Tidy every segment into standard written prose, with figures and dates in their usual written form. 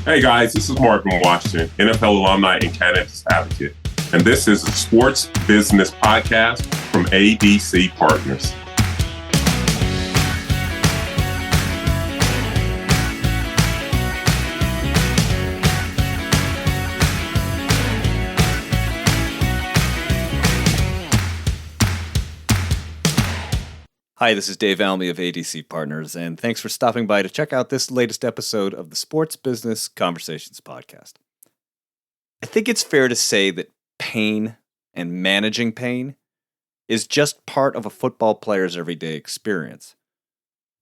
Hey guys, this is Marvin Washington, NFL alumni and Cannabis advocate, and this is a sports business podcast from ADC Partners. Hi, this is Dave Almy of ADC Partners, and thanks for stopping by to check out this latest episode of the Sports Business Conversations podcast. I think it's fair to say that pain and managing pain is just part of a football player's everyday experience.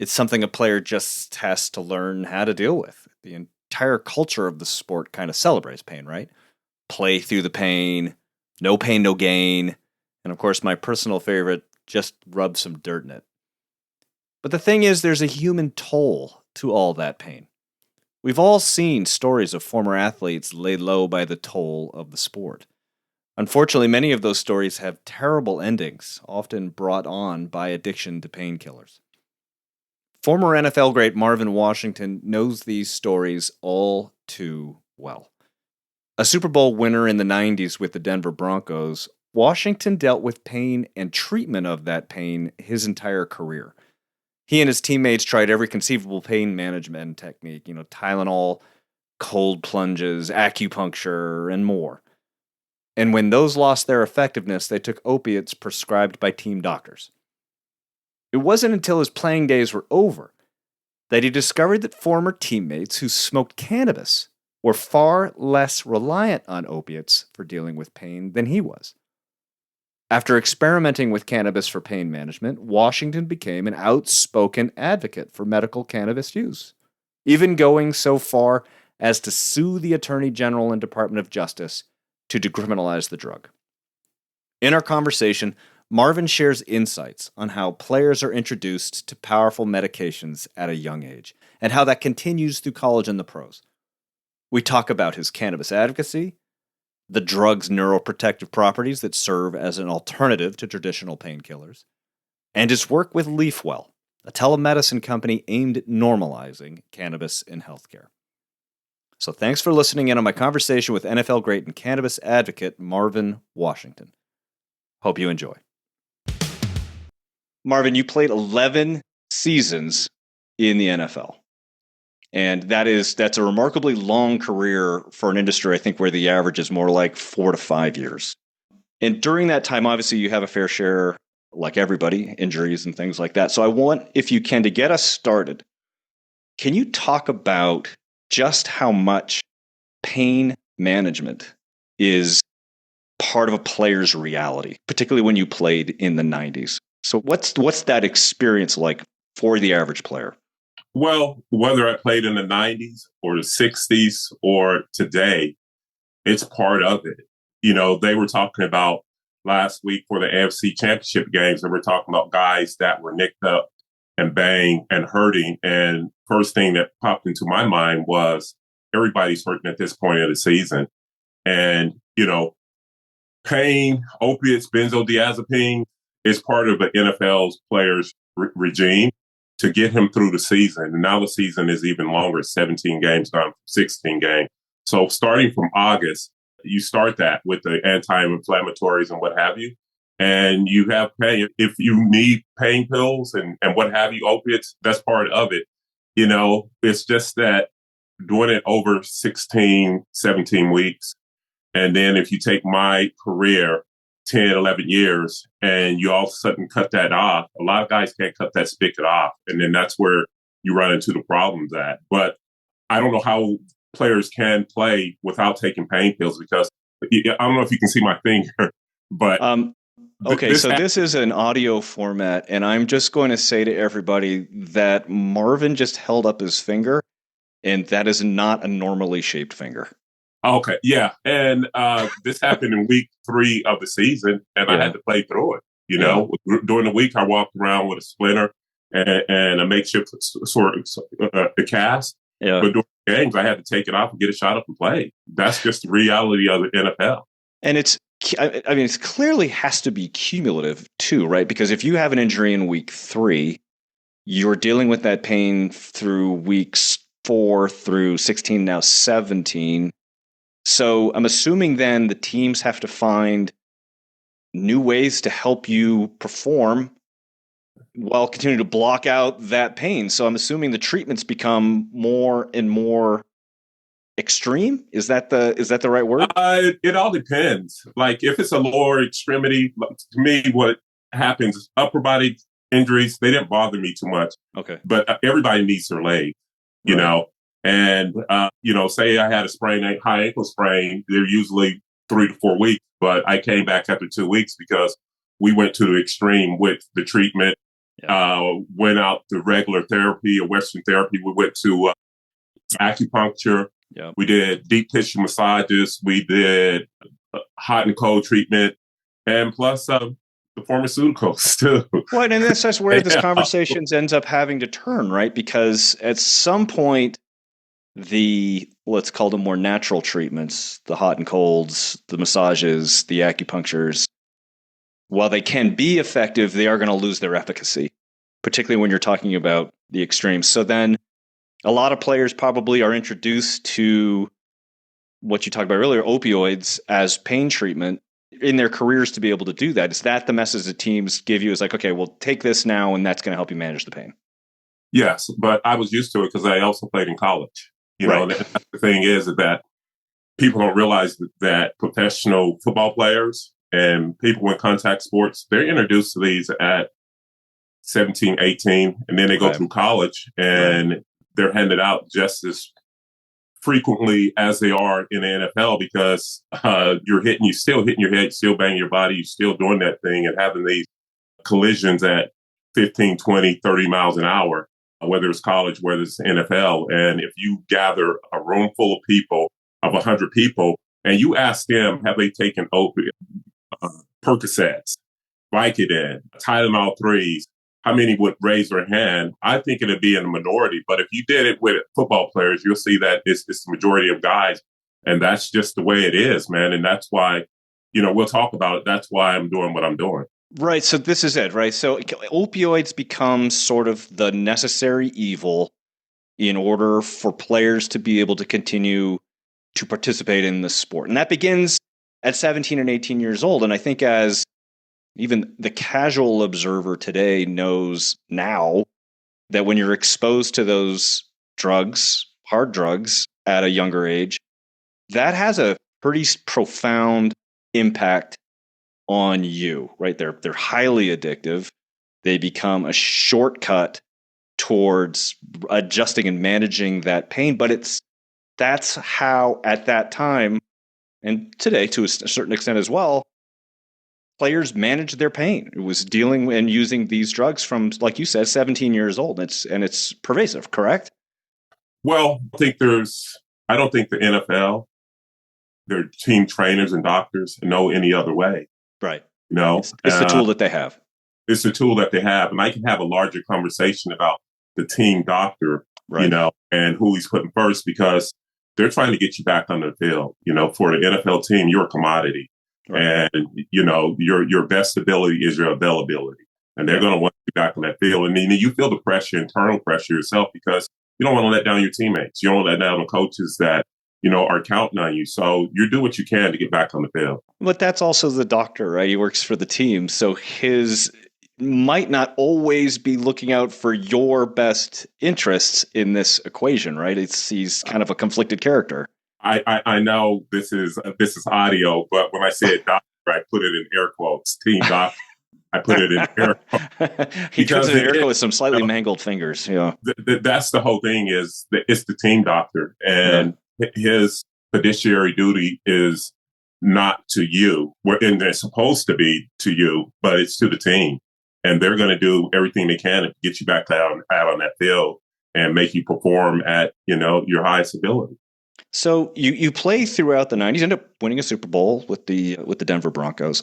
It's something a player just has to learn how to deal with. The entire culture of the sport kind of celebrates pain, right? Play through the pain, no pain, no gain, and of course my personal favorite, just rub some dirt in it. But the thing is, there's a human toll to all that pain. We've all seen stories of former athletes laid low by the toll of the sport. Unfortunately, many of those stories have terrible endings, often brought on by addiction to painkillers. Former NFL great Marvin Washington knows these stories all too well. A Super Bowl winner in the 90s with the Denver Broncos, Washington dealt with pain and treatment of that pain his entire career. He and his teammates tried every conceivable pain management technique, Tylenol, cold plunges, acupuncture, and more. And when those lost their effectiveness, they took opiates prescribed by team doctors. It wasn't until his playing days were over that he discovered that former teammates who smoked cannabis were far less reliant on opiates for dealing with pain than he was. After experimenting with cannabis for pain management, Washington became an outspoken advocate for medical cannabis use, even going so far as to sue the Attorney General and Department of Justice to decriminalize the drug. In our conversation, Marvin shares insights on how players are introduced to powerful medications at a young age, and how that continues through college and the pros. We talk about his cannabis advocacy, the drug's neuroprotective properties that serve as an alternative to traditional painkillers, and his work with LeafWell, a telemedicine company aimed at normalizing cannabis in healthcare. So thanks for listening in on my conversation with NFL great and cannabis advocate Marvin Washington. Hope you enjoy. Marvin, you played 11 seasons in the NFL. And that's a remarkably long career for an industry, I think, where the average is more like 4 to 5 years. And during that time, obviously, you have a fair share, like everybody, injuries and things like that. So I want, if you can, to get us started, can you talk about just how much pain management is part of a player's reality, particularly when you played in the 90s? So what's that experience like for the average player? Well, whether I played in the 90s or the 60s or today, it's part of it. They were talking about last week for the AFC Championship games, and we're talking about guys that were nicked up and banged and hurting. And first thing that popped into my mind was everybody's hurting at this point of the season. And, pain, opiates, benzodiazepine is part of the NFL's players' regime to get him through the season. And now the season is even longer, 17 games down from 16 games. So starting from August, you start that with the anti-inflammatories and what have you. And you have pain. If you need pain pills and what have you, opiates, that's part of it. It's just that doing it over 16, 17 weeks. And then if you take my career, 10, 11 years, and you all of a sudden cut that off. A lot of guys can't cut that spigot off. And then that's where you run into the problems at. But I don't know how players can play without taking pain pills, because I don't know if you can see my finger, but... Okay, so this is an audio format, and I'm just going to say to everybody that Marvin just held up his finger, and that is not a normally shaped finger. Okay, yeah. And this happened in week 3 of the season, and I had to play through it. During the week, I walked around with a splinter and a makeshift sort of a cast. Yeah. But during games, I had to take it off and get a shot up and play. That's just the reality of the NFL. And it clearly has to be cumulative too, right? Because if you have an injury in week 3, you're dealing with that pain through weeks 4 through 16, now 17. So I'm assuming then the teams have to find new ways to help you perform while continuing to block out that pain. So I'm assuming the treatments become more and more extreme. Is that the right word? It all depends. Like if it's a lower extremity, to me, what happens, upper body injuries, they didn't bother me too much. Okay. But everybody needs their leg, you know. And, say I had a high ankle sprain, they're usually 3 to 4 weeks. But I came back after 2 weeks because we went to the extreme with the treatment, went out to regular therapy or Western therapy. We went to acupuncture. Yeah. We did deep tissue massages. We did hot and cold treatment, and plus the pharmaceuticals too. Well, and that's where this conversation ends up having to turn, right? Because at some point, let's call them more natural treatments, the hot and colds, the massages, the acupunctures, while they can be effective, they are going to lose their efficacy, particularly when you're talking about the extremes. So then a lot of players probably are introduced to what you talked about earlier, opioids as pain treatment in their careers to be able to do that. Is that the message that teams give you? Is like, okay, well, take this now, and that's going to help you manage the pain. Yes, but I was used to it because I also played in college. You know, and the thing is that people don't realize that professional football players and people in contact sports, they're introduced to these at 17, 18, and then they go through college and they're handed out just as frequently as they are in the NFL because you're still hitting your head, still banging your body, you're still doing that thing and having these collisions at 15, 20, 30 miles an hour, whether it's college, whether it's NFL. And if you gather a room full of people, of 100 people, and you ask them, have they taken Percocets, Vicodin, Tylenol 3s, how many would raise their hand? I think it'd be in the minority. But if you did it with football players, you'll see that it's the majority of guys. And that's just the way it is, man. And that's why, we'll talk about it. That's why I'm doing what I'm doing. Right. So this is it, right? So opioids become sort of the necessary evil in order for players to be able to continue to participate in the sport. And that begins at 17 and 18 years old. And I think as even the casual observer today knows now that when you're exposed to those drugs, hard drugs at a younger age, that has a pretty profound impact on you, right? They're highly addictive. They become a shortcut towards adjusting and managing that pain. But that's how at that time, and today to a certain extent as well, players manage their pain. It was dealing and using these drugs from, like you said, 17 years old. It's pervasive, correct? Well, I don't think the NFL, their team trainers and doctors know any other way. Right. It's the tool that they have. It's the tool that they have. And I can have a larger conversation about the team doctor, and who he's putting first because they're trying to get you back on the field. For the NFL team, you're a commodity. Right. And, your best ability is your availability. And they're going to want you back on that field. And then you feel the pressure, internal pressure yourself because you don't want to let down your teammates. You don't want to let down the coaches that are counting on you. So you do what you can to get back on the field. But that's also the doctor, right? He works for the team. So his might not always be looking out for your best interests in this equation, right? He's kind of a conflicted character. I know this is audio, but when I said doctor, I put it in air quotes, team doctor. I put it in air quotes. He puts it in air quotes with some slightly mangled fingers. That's the whole thing is that it's the team doctor. And his fiduciary duty is not to you, and they're supposed to be to you, but it's to the team. And they're going to do everything they can to get you back out on that field and make you perform at, your highest ability. So you play throughout the 90s, end up winning a Super Bowl with the Denver Broncos.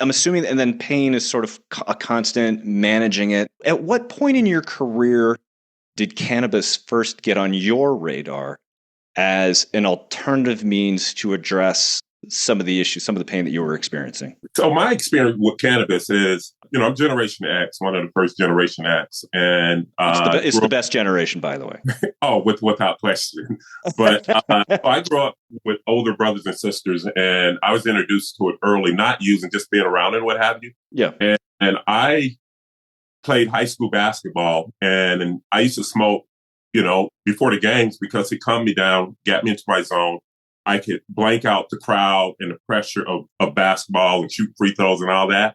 I'm assuming, and then pain is sort of a constant, managing it. At what point in your career did cannabis first get on your radar as an alternative means to address some of the issues, some of the pain that you were experiencing? So my experience with cannabis is, I'm Generation X, one of the first Generation X, and it's the best generation, by the way. without question. But I grew up with older brothers and sisters, and I was introduced to it early, not using, just being around and what have you. Yeah, and I played high school basketball, and I used to smoke, before the games because it calmed me down, got me into my zone. I could blank out the crowd and the pressure of basketball and shoot free throws and all that.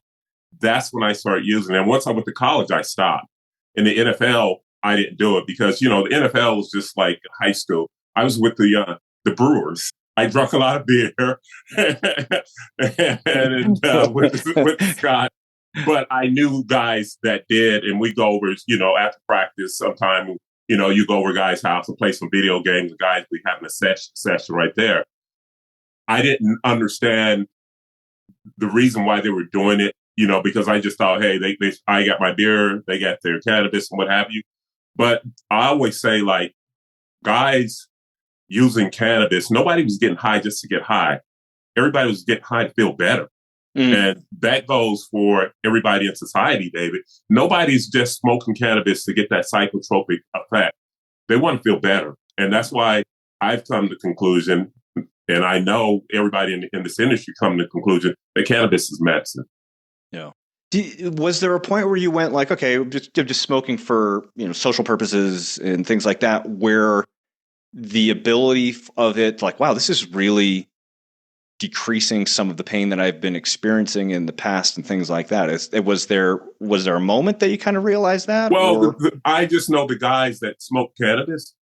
That's when I started using it. And once I went to college, I stopped. In the NFL, I didn't do it because, the NFL was just like high school. I was with the Brewers. I drank a lot of beer and with Scott. But I knew guys that did, and we go over, after practice sometime, you go over guys' house and play some video games. The guys be having a session right there. I didn't understand the reason why they were doing it, because I just thought, hey, I got my beer, they got their cannabis and what have you. But I always say, like, guys using cannabis, nobody was getting high just to get high. Everybody was getting high to feel better. And that goes for everybody in society, David. Nobody's just smoking cannabis to get that psychotropic effect. They want to feel better. And that's why I've come to the conclusion, and I know everybody in this industry come to the conclusion, that cannabis is medicine. Yeah. Was there a point where you went like, okay, just smoking for, social purposes and things like that, where the ability of it, like, wow, this is really decreasing some of the pain that I've been experiencing in the past and things like that? Was there a moment that you kind of realized that? Well, I just know the guys that smoke cannabis,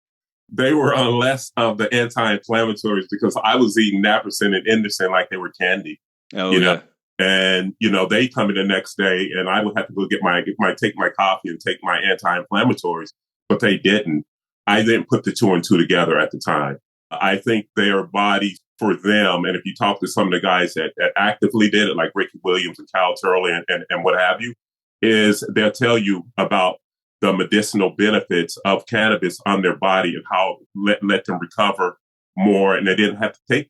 they were on less of the anti-inflammatories because I was eating Naproxen and Indocin like they were candy. Oh, yeah. And, they come in the next day and I would have to go take my coffee and take my anti-inflammatories, but they didn't. I didn't put the two and two together at the time. I think their bodies for them, and if you talk to some of the guys that actively did it, like Ricky Williams and Kyle Turley and what have you, is they'll tell you about the medicinal benefits of cannabis on their body and how let them recover more. And they didn't have to take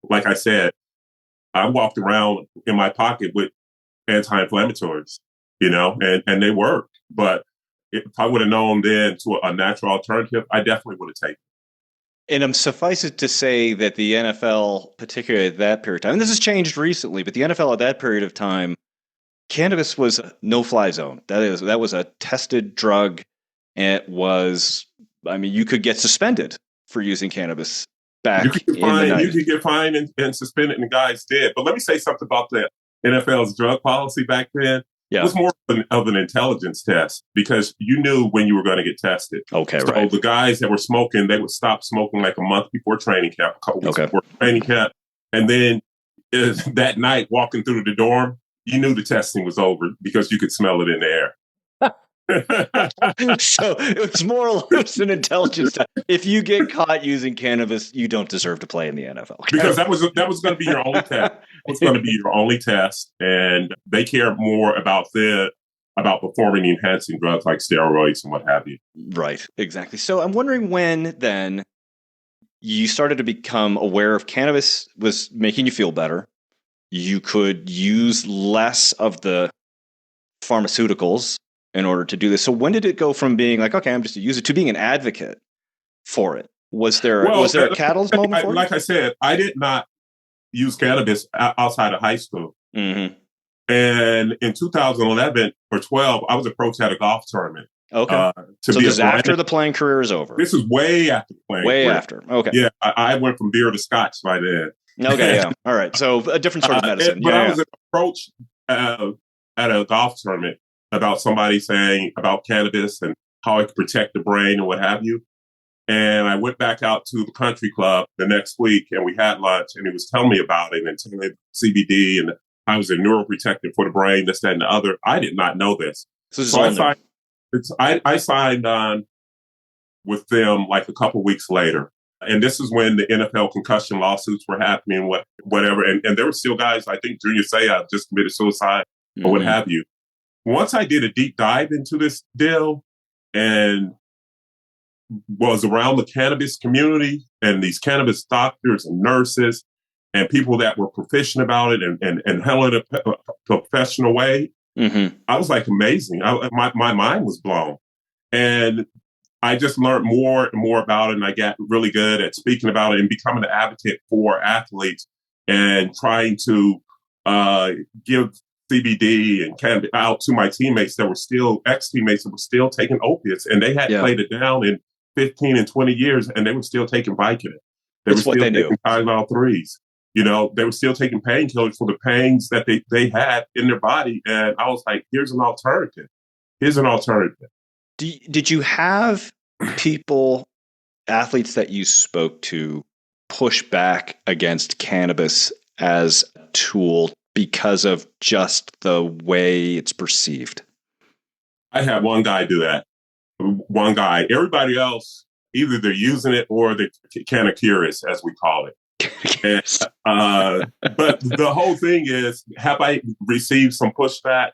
like I said, I walked around in my pocket with anti-inflammatories, and they worked. But if I would have known then to a natural alternative, I definitely would have taken it. And suffice it to say that the NFL, particularly at that period of time, and this has changed recently, but the NFL at that period of time, cannabis was a no-fly zone. That was a tested drug. And it was, you could get suspended for using cannabis back in the 90s. You could get fined and suspended, and the guys did. But let me say something about the NFL's drug policy back then. Yeah. It was more of an intelligence test because you knew when you were going to get tested. Okay, so right. The guys that were smoking, they would stop smoking like a month before training camp, a couple weeks before training camp. And then that night, walking through the dorm, you knew the testing was over because you could smell it in the air. So it was more or less an intelligence test. If you get caught using cannabis, you don't deserve to play in the NFL. Because that was going to be your only test. It was going to be your only test, and they care more about performing enhancing drugs like steroids and what have you. Right, exactly. So I'm wondering when then you started to become aware of cannabis was making you feel better. You could use less of the pharmaceuticals in order to do this. So when did it go from being like, okay, I'm just a user, to being an advocate for it? Was there a catalyst moment for it? Like I said, I did not use cannabis outside of high school. Mm-hmm. And in 2011 or 12, I was approached at a golf tournament. Okay. So this is after the playing career is over? This is way after the playing career. Way after. Okay. Yeah, I went from beer to scotch by then. Okay, yeah. All right. So a different sort of medicine. But I was approached at a golf tournament about somebody saying about cannabis and how it could protect the brain and what have you. And I went back out to the country club the next week and we had lunch and he was telling me about it and telling me CBD and I was a neuroprotectant for the brain, this, that, and the other. I did not know this. So I signed on with them like a couple weeks later. And this is when the NFL concussion lawsuits were happening, whatever. And there were still guys, I think Junior Seau just committed suicide or what have you. Once I did a deep dive into this deal and was around the cannabis community and these cannabis doctors and nurses, and people that were proficient about it and handled it a professional way. Mm-hmm. I was like, amazing. My mind was blown. And I just learned more and more about it. And I got really good at speaking about it and becoming an advocate for athletes and trying to give CBD and cannabis out to my teammates that were still ex-teammates that were still taking opiates. And they had played it down in 15 and 20 years and they were still taking Vicodin. They were still taking Tylenol 3s. You know, they were still taking painkillers for the pains that they had in their body. And I was like, here's an alternative. Here's an alternative. Did you have people, athletes that you spoke to, push back against cannabis as a tool because of just the way it's perceived? I had one guy do that. One guy. Everybody else, either they're using it or they're kind of curious, as we call it. But the whole thing is, have I received some pushback?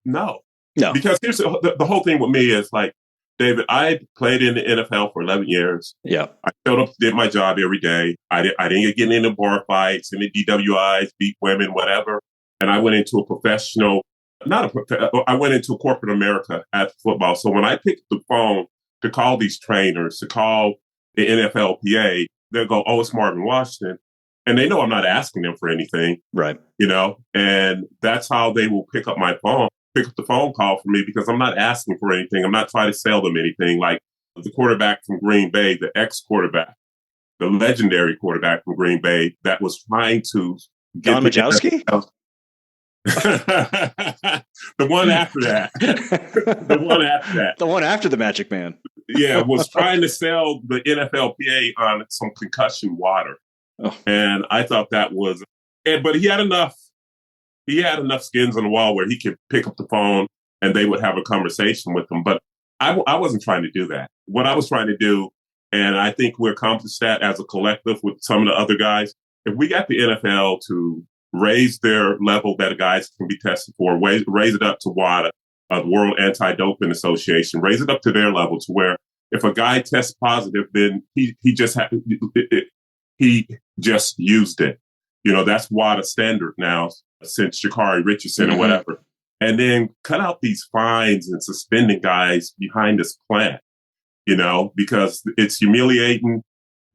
No. Because here's the whole thing with me is like, David, I played in the NFL for 11 years. Yeah. I showed up, did my job every day. I didn't get into bar fights, any DWIs, beat women, whatever. And I went into I went into corporate America at football. So when I picked the phone to call these trainers, to call the NFLPA, they'll go, oh, it's Marvin Washington. And they know I'm not asking them for anything. Right. You know, and that's how they will pick up the phone call for me because I'm not asking for anything. I'm not trying to sell them anything. Like the quarterback from Green Bay, the ex-quarterback, the legendary quarterback from Green Bay that was trying to get Don Majowski? The one after that. The one after that. The one after the Magic Man. Yeah, was trying to sell the NFLPA on some concussion water. Oh. And I thought that was, but he had enough skins on the wall where he could pick up the phone and they would have a conversation with them. But I wasn't trying to do that. What I was trying to do, and I think we accomplished that as a collective with some of the other guys, if we got the NFL to raise their level that guys can be tested for, raise it up to WADA, the World Anti-Doping Association, raise it up to their level to where if a guy tests positive, then he just used it. You know, that's WADA standard now since Sha'Carri Richardson or whatever. And then cut out these fines and suspending guys behind this plant, you know, because it's humiliating,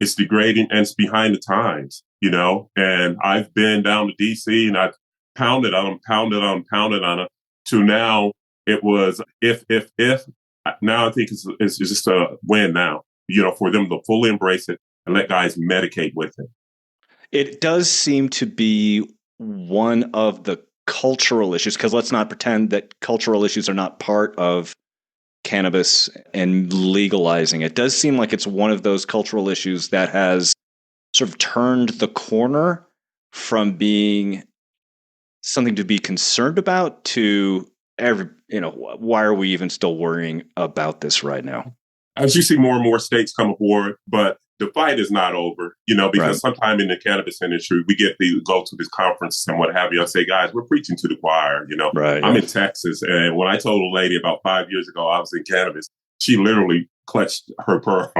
it's degrading, and it's behind the times, you know. And I've been down to DC and I've pounded on them to now it was if now I think it's just a win now, you know, for them to fully embrace it and let guys medicate with it. It does seem to be one of the cultural issues, because let's not pretend that cultural issues are not part of cannabis and legalizing. It does seem like it's one of those cultural issues that has sort of turned the corner from being something to be concerned about to why are we even still worrying about this right now? As you see more and more states come aboard, but the fight is not over, you know, because sometime in the cannabis industry, we go to this conference and what have you. I say, guys, we're preaching to the choir, you know. I'm in Texas. And when I told a lady about 5 years ago I was in cannabis, she literally clutched her pearls.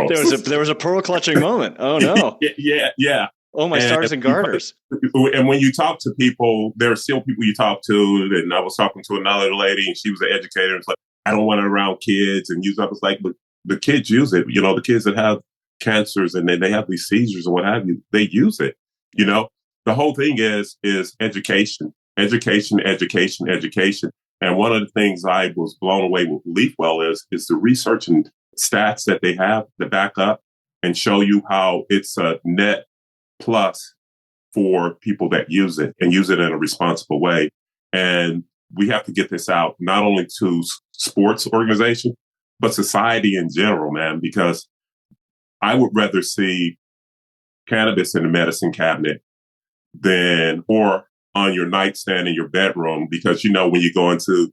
There was a pearl clutching moment. Oh, no. Yeah. Oh, my stars and garters. And when you talk to people, there are still people you talk to. And I was talking to another lady and she was an educator. It's like, I don't want it around kids and use up. It's like, but the kids use it. You know, the kids that have cancers and they have these seizures or what have you, they use it. You know, the whole thing is education. And one of the things I was blown away with Leafwell is the research and stats that they have to back up and show you how it's a net plus for people that use it and use it in a responsible way. And we have to get this out not only to sports organizations, but society in general, man, because I would rather see cannabis in the medicine cabinet or on your nightstand in your bedroom, because, you know, when you go into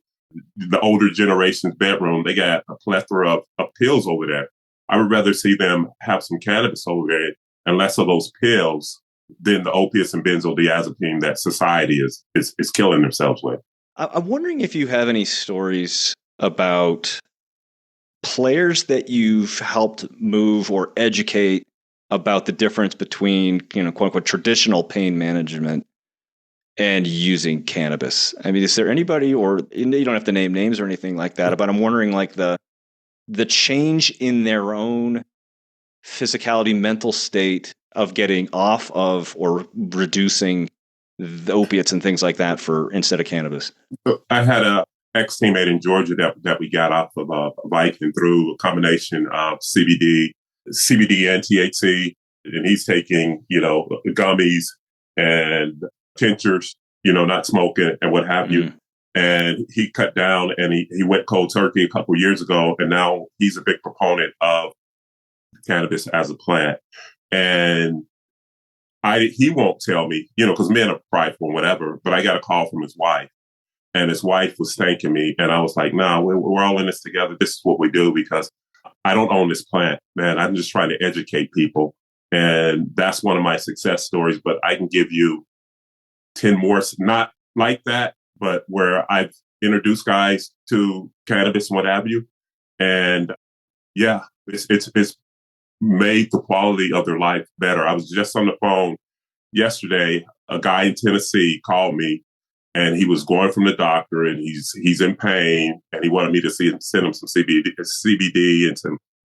the older generation's bedroom, they got a plethora of pills over there. I would rather see them have some cannabis over there and less of those pills than the opiates and benzodiazepine that society is killing themselves with. I'm wondering if you have any stories about players that you've helped move or educate about the difference between, quote unquote, traditional pain management and using cannabis. I mean, is there anybody, or you don't have to name names or anything like that, but I'm wondering like the change in their own physicality, mental state of getting off of or reducing the opiates and things like that for instead of cannabis. I had a ex-teammate in Georgia that we got off of a bike and through a combination of CBD and THC, and he's taking, gummies and tinctures, not smoking and what have you. And he cut down and he went cold turkey a couple of years ago. And now he's a big proponent of cannabis as a plant. And he won't tell me, because men are prideful and whatever, but I got a call from his wife. And his wife was thanking me. And I was like, no, we're all in this together. This is what we do, because I don't own this plant, man. I'm just trying to educate people. And that's one of my success stories. But I can give you 10 more, not like that, but where I've introduced guys to cannabis and what have you. And yeah, it's made the quality of their life better. I was just on the phone yesterday. A guy in Tennessee called me, and he was going from the doctor, and he's in pain, and he wanted me to send him some CBD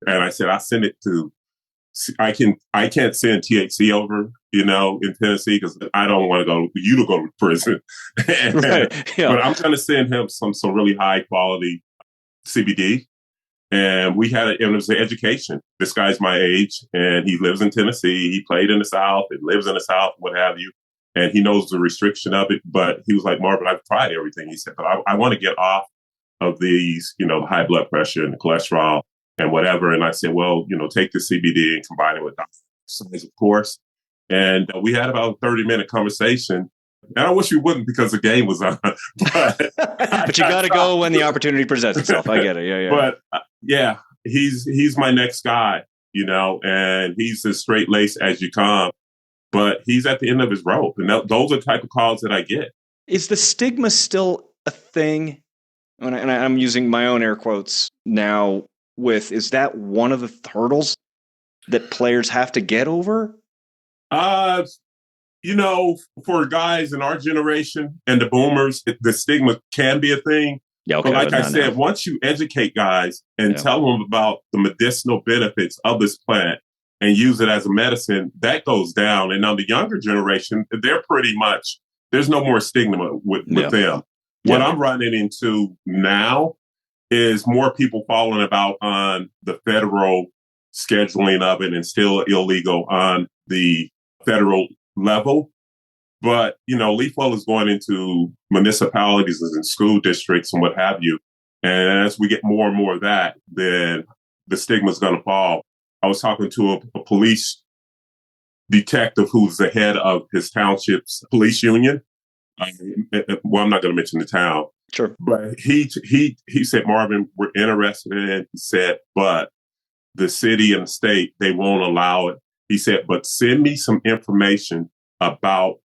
and I said, I send it to. I can't send THC over, in Tennessee, because I don't want you to go to prison. Right. Yeah. But I'm going to send him some really high quality CBD. And it was an education. This guy's my age, and he lives in Tennessee. He played in the South and lives in the South, what have you. And he knows the restriction of it. But he was like, Marvin, I've tried everything. He said, but I want to get off of these, the high blood pressure and the cholesterol and whatever. And I said, well, take the CBD and combine it with exercise, of course. And we had about a 30-minute conversation. And I wish we wouldn't, because the game was on. But you got to go when the opportunity presents itself. I get it. Yeah, yeah. But he's my next guy, and he's as straight-laced as you come. But he's at the end of his rope. And those are the type of calls that I get. Is the stigma still a thing? And I'm using my own air quotes now. Is that one of the hurdles that players have to get over? For guys in our generation and the boomers, the stigma can be a thing. Yeah, okay, but like I said, once you educate guys and tell them about the medicinal benefits of this plant and use it as a medicine, that goes down. And now the younger generation, they're pretty much, there's no more stigma with them. What I'm running into now is more people falling about on the federal scheduling of it and still illegal on the federal level. But, Leafwell is going into municipalities and school districts and what have you. And as we get more and more of that, then the stigma is going to fall. I was talking to a police detective who's the head of his township's police union. Well, I'm not going to mention the town. Sure. But he said, Marvin, we're interested in it. He said, but the city and the state, they won't allow it. He said, but send me some information about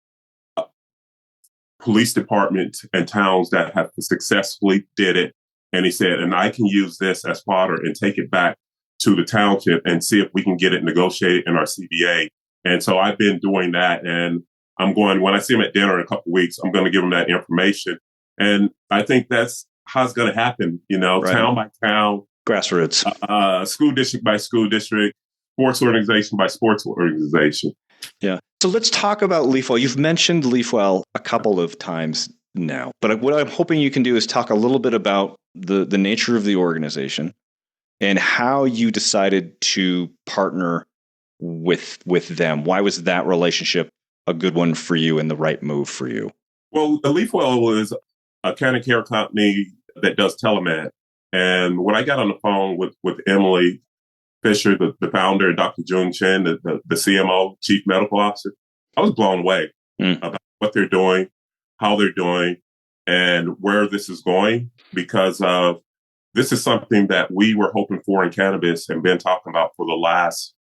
police departments and towns that have successfully did it. And he said, and I can use this as fodder and take it back to the township and see if we can get it negotiated in our CBA. And so I've been doing that. And I'm going, when I see him at dinner in a couple of weeks, I'm going to give him that information. And I think that's how it's going to happen, right. Town by town. Grassroots. School district by school district, sports organization by sports organization. Yeah. So let's talk about Leafwell. You've mentioned Leafwell a couple of times now, but what I'm hoping you can do is talk a little bit about the nature of the organization and how you decided to partner with them. Why was that relationship a good one for you and the right move for you? Well, Leafwell was a county care company that does telemed. And when I got on the phone with Emily Fisher, the founder, and Dr. June Chen, the CMO, Chief Medical Officer, I was blown away about what they're doing, how they're doing, and where this is going, because this is something that we were hoping for in cannabis and been talking about for the last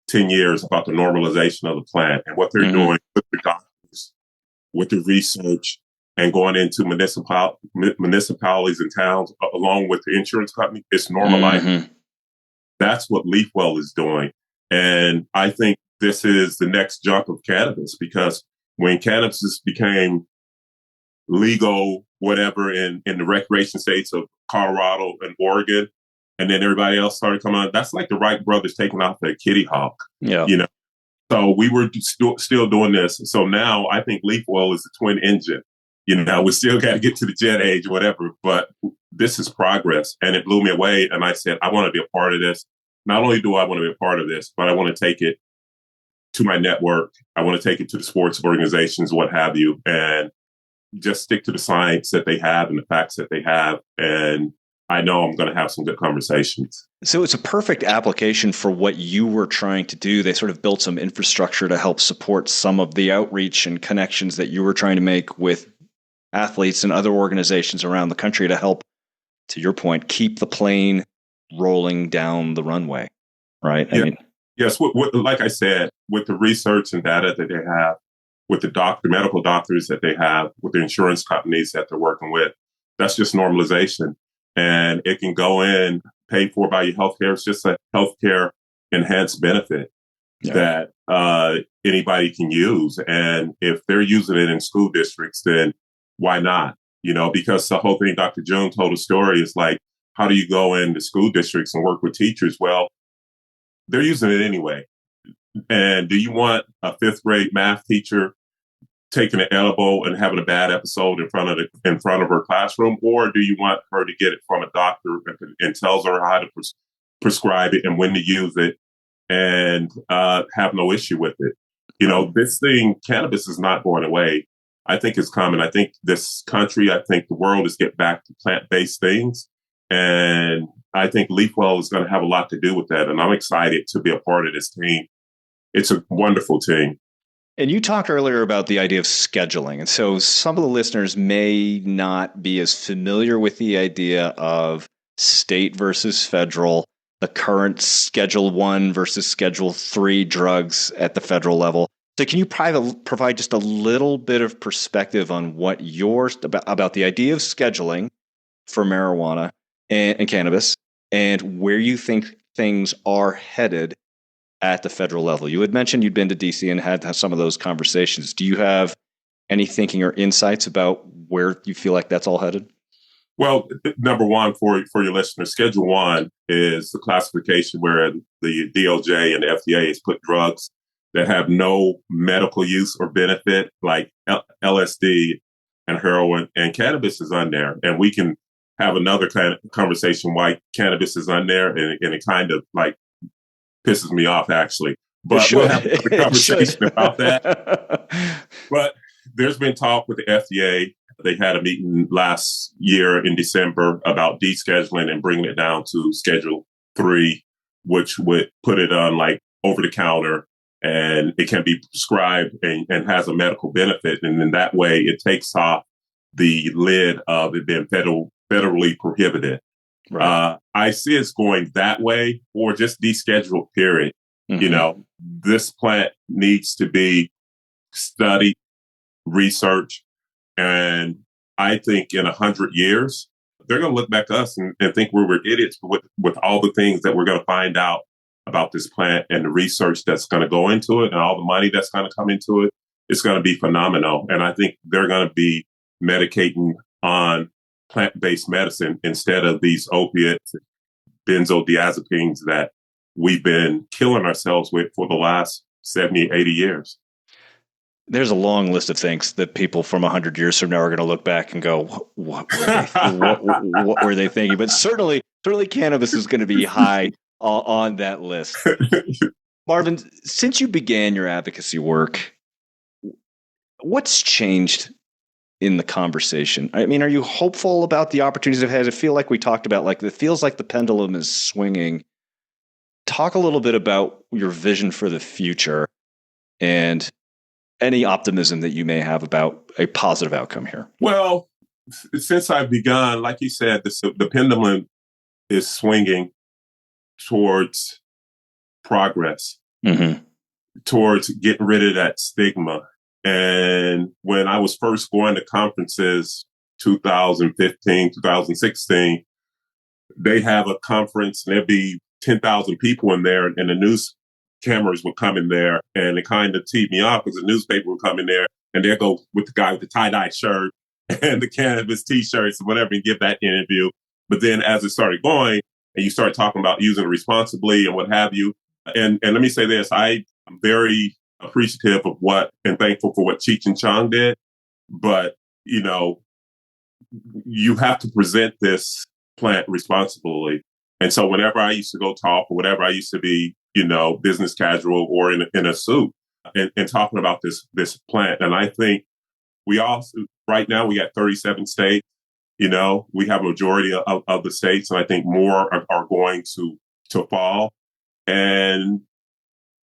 10 years about the normalization of the plant and what they're doing with the doctors, with the research, and going into municipalities and towns along with the insurance company. It's normalizing. That's what Leafwell is doing. And I think this is the next jump of cannabis, because when cannabis became legal, whatever, in the recreation states of Colorado and Oregon, and then everybody else started coming on, that's like the Wright brothers taking off their Kitty Hawk, Yeah. you know? So we were still doing this. So now I think leaf oil is the twin engine. We still got to get to the jet age or whatever, but this is progress. And it blew me away. And I said, I want to be a part of this. Not only do I want to be a part of this, but I want to take it to my network. I want to take it to the sports organizations, what have you, and just stick to the science that they have and the facts that they have. And I know I'm going to have some good conversations. So it's a perfect application for what you were trying to do. They sort of built some infrastructure to help support some of the outreach and connections that you were trying to make with athletes and other organizations around the country to help, to your point, keep the plane rolling down the runway, right? Yeah. Yes. Like I said, with the research and data that they have, with the medical doctors that they have, with the insurance companies that they're working with, that's just normalization. And it can go in, paid for by your healthcare. It's just a healthcare enhanced benefit that anybody can use. And if they're using it in school districts, then why not? Because the whole thing Dr. June told a story is like, how do you go into school districts and work with teachers? Well, they're using it anyway. And do you want a fifth grade math teacher taking an elbow and having a bad episode in front of her classroom, or do you want her to get it from a doctor and tells her how to prescribe it and when to use it and have no issue with it? This thing, cannabis, is not going away. I think it's coming. I think this country, I think the world is getting back to plant-based things, and I think leaf oil is going to have a lot to do with that. And I'm excited to be a part of this team. It's a wonderful team. And you talked earlier about the idea of scheduling. And so some of the listeners may not be as familiar with the idea of state versus federal, the current Schedule 1 versus Schedule 3 drugs at the federal level. So can you provide just a little bit of perspective on what about the idea of scheduling for marijuana and cannabis, and where you think things are headed at the federal level? You had mentioned you'd been to DC and had some of those conversations. Do you have any thinking or insights about where you feel like that's all headed? Well, number one, for your listeners, Schedule 1 is the classification where the DOJ and the FDA has put drugs that have no medical use or benefit, like LSD and heroin, and cannabis is on there. And we can have another kind of conversation why cannabis is on there, and it kind of like pisses me off, actually. But we'll have a conversation about that. But there's been talk with the FDA. They had a meeting last year in December about descheduling and bringing it down to Schedule 3, which would put it on like over the counter, and it can be prescribed and has a medical benefit. And in that way, it takes off the lid of it being federally prohibited. Right. I see it's going that way, or just descheduled, period. Mm-hmm. This plant needs to be studied, researched, and I think in 100 years, they're going to look back at us and think we're idiots with all the things that we're going to find out about this plant and the research that's going to go into it and all the money that's going to come into it. It's going to be phenomenal. And I think they're going to be medicating on plant-based medicine instead of these opiates, benzodiazepines that we've been killing ourselves with for the last 70, 80 years. There's a long list of things that people from 100 years from now are going to look back and go, what were they thinking? But certainly cannabis is going to be high on that list. Marvin, since you began your advocacy work, what's changed in the conversation? I mean, are you hopeful about the opportunities ahead? I feel like we talked about, like, it feels like the pendulum is swinging. Talk a little bit about your vision for the future and any optimism that you may have about a positive outcome here. Well, since I've begun, like you said, the pendulum is swinging towards progress, towards getting rid of that stigma. And when I was first going to conferences, 2015, 2016, they have a conference and there'd be 10,000 people in there, and the news cameras would come in there, and it kind of teed me off because the newspaper would come in there and they'll go with the guy with the tie-dye shirt and the Cannabis t-shirts and whatever and give that interview. But then as it started going and you start talking about using it responsibly and what have you. And let me say this, I'm very appreciative of what and thankful for what Cheech and Chong did. But, you know, you have to present this plant responsibly. And so whenever I used to go talk or whatever, I used to be, you know, business casual or in a suit and talking about this plant. And I think we also, right now, we got 37 states. You know, we have a majority of the states, and I think more are going to fall. And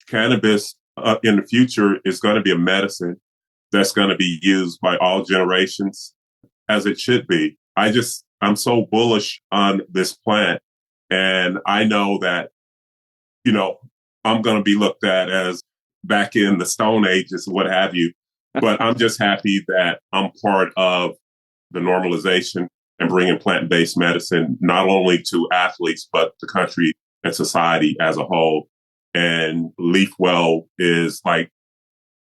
cannabis in the future is going to be a medicine that's going to be used by all generations, as it should be. I'm so bullish on this plant. And I know that, you know, I'm going to be looked at as back in the Stone Ages, what have you. But I'm just happy that I'm part of the normalization and bringing plant-based medicine, not only to athletes, but the country and society as a whole. And LeafWell is like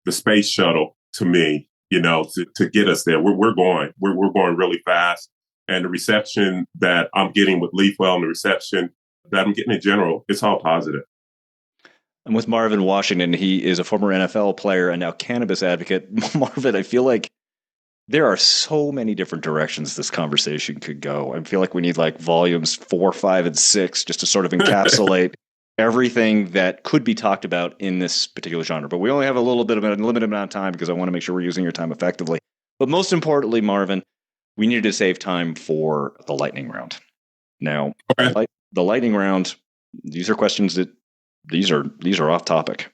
the space shuttle to me, you know, to get us there. We're going really fast. And the reception that I'm getting with LeafWell and the reception that I'm getting in general, it's all positive. I'm with Marvin Washington. He is a former NFL player and now cannabis advocate. Marvin, I feel like there are so many different directions this conversation could go. I feel like we need like volumes 4, 5, and 6 just to sort of encapsulate everything that could be talked about in this particular genre. But we only have a limited amount of time because I want to make sure we're using your time effectively. But most importantly, Marvin, we needed to save time for the lightning round. Now, okay. The lightning round, these are questions that these are off topic.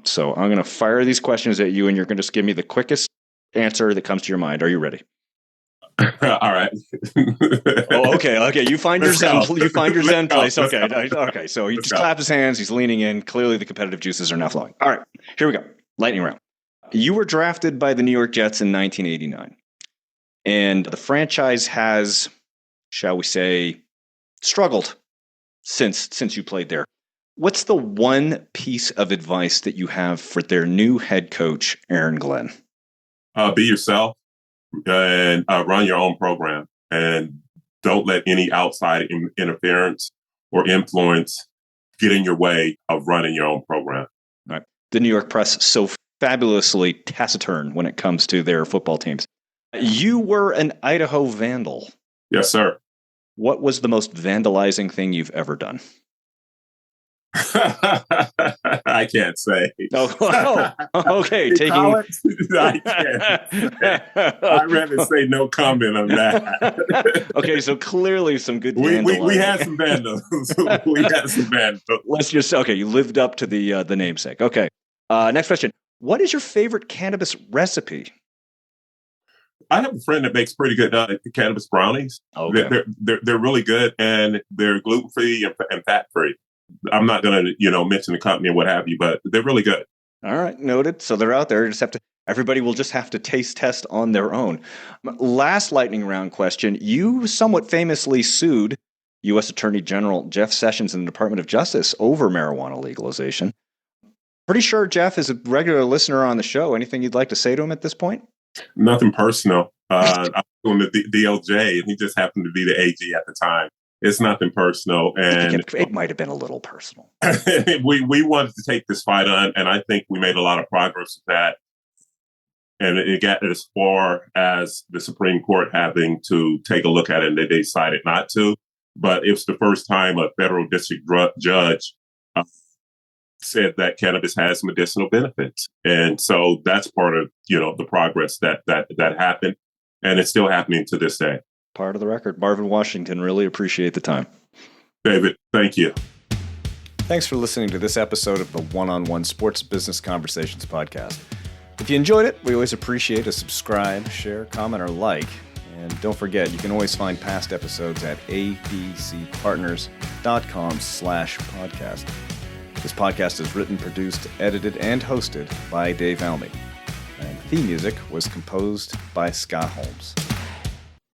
So I'm going to fire these questions at you, and you're going to just give me the quickest answer that comes to your mind. Are you ready? All right. Oh, okay. Okay. You find your zen. You find your zen place. Okay. Okay. So he just clapped his hands. He's leaning in. Clearly, the competitive juices are now flowing. All right. Here we go. Lightning round. You were drafted by the New York Jets in 1989, and the franchise has, shall we say, struggled since you played there. What's the one piece of advice that you have for their new head coach, Aaron Glenn? Be yourself and run your own program, and don't let any outside interference or influence get in your way of running your own program. Right. The New York press so fabulously taciturn when it comes to their football teams. You were an Idaho Vandal. Yes, sir. What was the most vandalizing thing you've ever done? I can't say. Oh, okay. I can't. I'd rather say no comment on that. Okay, so clearly some good we had some vandals. Let's just, okay, you lived up to the namesake. Okay. Next question. What is your favorite cannabis recipe? I have a friend that makes pretty good cannabis brownies. Okay. They're really good, and they're gluten-free and fat-free. I'm not going to, mention the company and what have you, but they're really good. All right. Noted. So they're out there. Everybody will just have to taste test on their own. Last lightning round question. You somewhat famously sued U.S. Attorney General Jeff Sessions in the Department of Justice over marijuana legalization. Pretty sure Jeff is a regular listener on the show. Anything you'd like to say to him at this point? Nothing personal. I was on the DLJ, and he just happened to be the AG at the time. It's nothing personal, and it might have been a little personal. we wanted to take this fight on, and I think we made a lot of progress with that. And it got as far as the Supreme Court having to take a look at it, and they decided not to. But it's the first time a federal district judge said that cannabis has medicinal benefits, and so that's part of the progress that happened, and it's still happening to this day. Part of the record. Marvin Washington, really appreciate the time. David, thank you. Thanks for listening to this episode of the One-on-One Sports Business Conversations podcast. If you enjoyed it, we always appreciate a subscribe, share, comment, or like. And don't forget, you can always find past episodes at abcpartners.com/podcast. This podcast is written, produced, edited, and hosted by Dave Almy. And the theme music was composed by Scott Holmes.